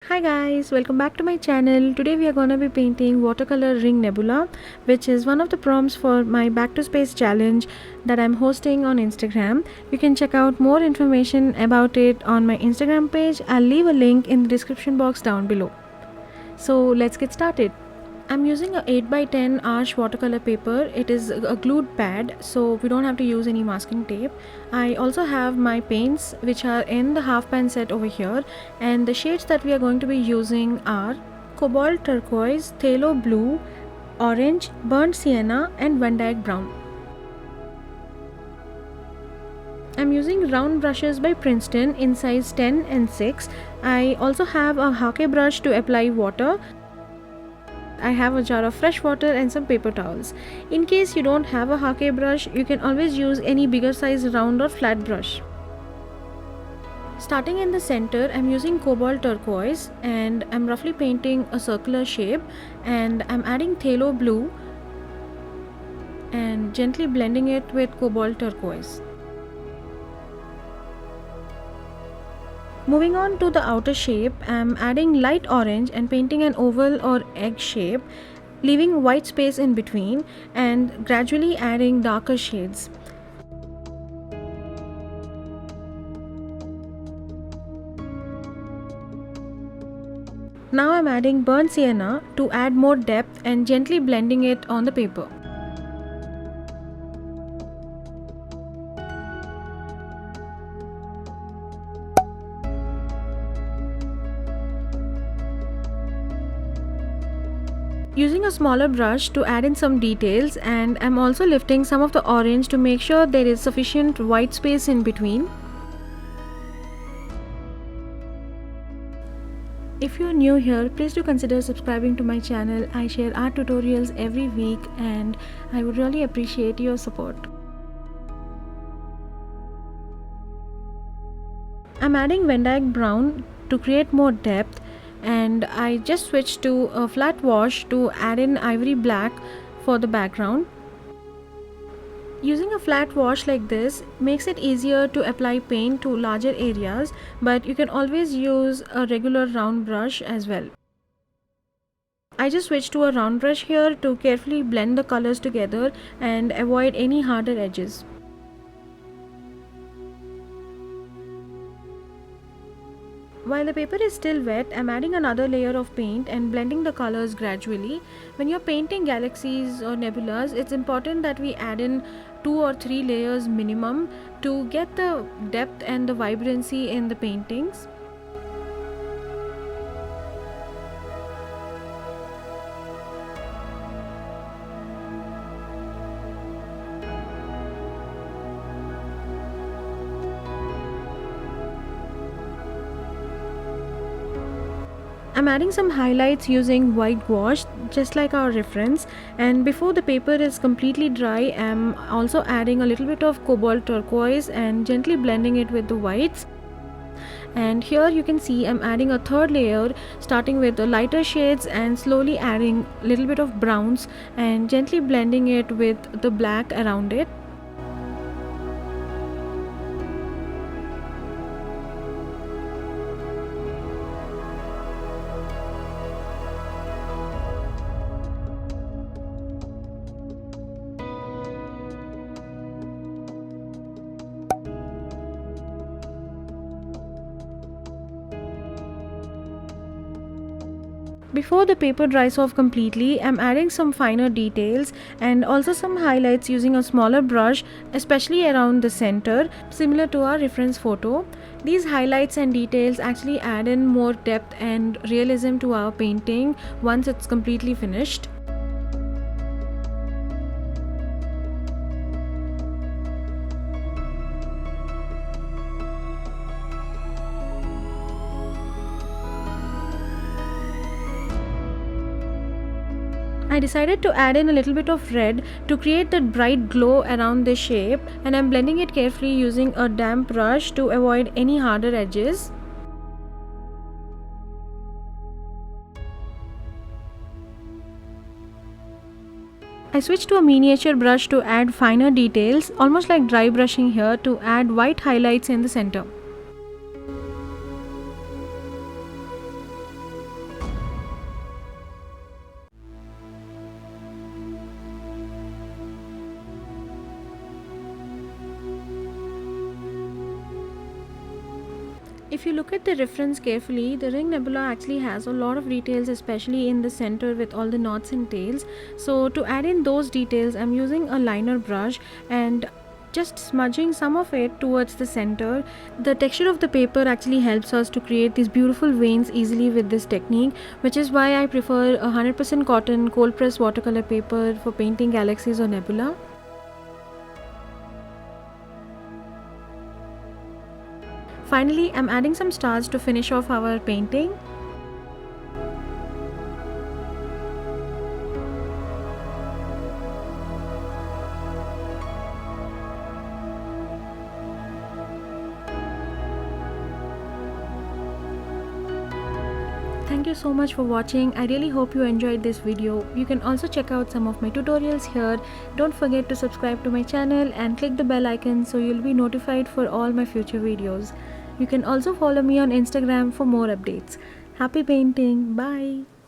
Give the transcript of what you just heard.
Hi guys, welcome back to my channel. Today we are going to be painting watercolor ring nebula, which is one of the prompts for my back to space challenge that I'm hosting on Instagram. You can check out more information about it on my Instagram page. I'll leave a link in the description box down below. So let's get started. I'm using a 8 by 10 arch watercolor paper. It is a glued pad, so we don't have to use any masking tape. I also have my paints which are in the half pan set over here, and the shades that we are going to be using are cobalt turquoise, phthalo blue, orange, burnt sienna and Van Dyke brown. I'm using round brushes by Princeton in size 10 and 6. I also have a hake brush to apply water. I have a jar of fresh water and some paper towels. In case you don't have a hake brush, you can always use any bigger size round or flat brush. Starting in the center, I'm using cobalt turquoise and I'm roughly painting a circular shape, and I'm adding phthalo blue and gently blending it with cobalt turquoise. Moving on to the outer shape, I'm adding light orange and painting an oval or egg shape, leaving white space in between and gradually adding darker shades. Now I'm adding burnt sienna to add more depth and gently blending it on the paper. Using a smaller brush to add in some details, and I'm also lifting some of the orange to make sure there is sufficient white space in between. If you are new here, please do consider subscribing to my channel. I share art tutorials every week and I would really appreciate your support. I'm adding Van Dyke brown to create more depth, and I just switched to a flat wash to add in ivory black for the background. Using a flat wash like this makes it easier to apply paint to larger areas, but you can always use a regular round brush as well. I just switched to a round brush here to carefully blend the colors together and avoid any harder edges. While the paper is still wet, I'm adding another layer of paint and blending the colors gradually. When you're painting galaxies or nebulas, it's important that we add in 2 or 3 layers minimum to get the depth and the vibrancy in the paintings. I'm adding some highlights using white gouache just like our reference, and before the paper is completely dry, I'm also adding a little bit of cobalt turquoise and gently blending it with the whites. And here you can see I'm adding a third layer, starting with the lighter shades and slowly adding a little bit of browns and gently blending it with the black around it. Before the paper dries off completely, I'm adding some finer details and also some highlights using a smaller brush, especially around the center, similar to our reference photo. These highlights and details actually add in more depth and realism to our painting once it's completely finished. I decided to add in a little bit of red to create that bright glow around the shape, and I'm blending it carefully using a damp brush to avoid any harder edges. I switched to a miniature brush to add finer details, almost like dry brushing here to add white highlights in the center. If you look at the reference carefully, the Ring Nebula actually has a lot of details, especially in the center with all the knots and tails. So to add in those details, I'm using a liner brush and just smudging some of it towards the center. The texture of the paper actually helps us to create these beautiful veins easily with this technique, which is why I prefer 100% cotton cold press watercolor paper for painting galaxies or nebula. Finally, I'm adding some stars to finish off our painting. Thank you so much for watching. I really hope you enjoyed this video. You can also check out some of my tutorials here. Don't forget to subscribe to my channel and click the bell icon so you'll be notified for all my future videos. You can also follow me on Instagram for more updates. Happy painting. Bye.